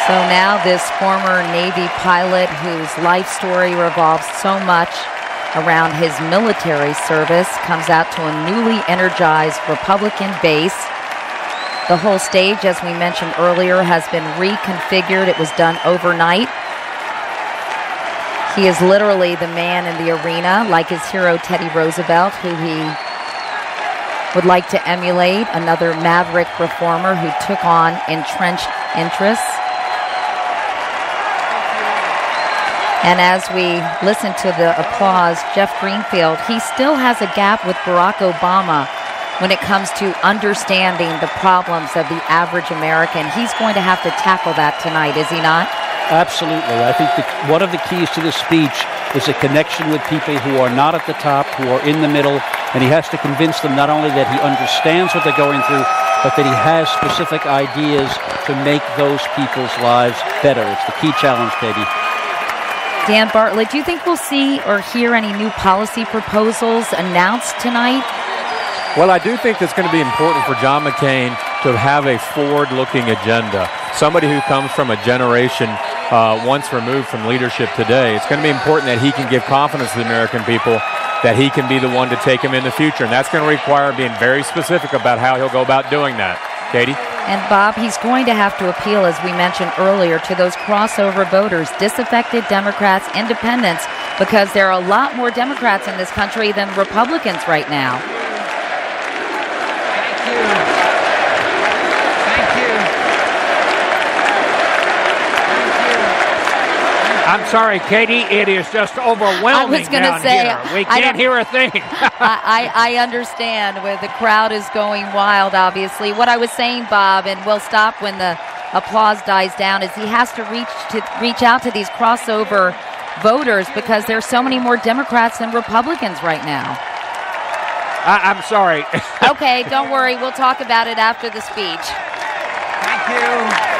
So now this former Navy pilot whose life story revolves so much around his military service comes out to a newly energized Republican base. The whole stage, as we mentioned earlier, has been reconfigured. It was done overnight. He is literally the man in the arena, like his hero Teddy Roosevelt, who he would like to emulate, another maverick reformer who took on entrenched interests. And as we listen to the applause, Jeff Greenfield, he still has a gap with Barack Obama when it comes to understanding the problems of the average American. He's going to have to tackle that tonight, is he not? Absolutely. I think one of the keys to this speech is a connection with people who are not at the top, who are in the middle, and he has to convince them not only that he understands what they're going through, but that he has specific ideas to make those people's lives better. It's the key challenge, Katie. Dan Bartlett, do you think we'll see or hear any new policy proposals announced tonight? Well, I do think it's going to be important for John McCain to have a forward-looking agenda. Somebody who comes from a generation once removed from leadership today. It's going to be important that he can give confidence to the American people that he can be the one to take them in the future. And that's going to require being very specific about how he'll go about doing that. Katie? And Bob, he's going to have to appeal, as we mentioned earlier, to those crossover voters, disaffected Democrats, independents, because there are a lot more Democrats in this country than Republicans right now. I'm sorry, Katie, it is just overwhelming. I was going to say, here. We can't hear a thing. I understand where the crowd is going wild, obviously. What I was saying, Bob, and we'll stop when the applause dies down, is he has to reach out to these crossover voters because there's so many more Democrats than Republicans right now. I'm sorry. Okay, don't worry. We'll talk about it after the speech. Thank you.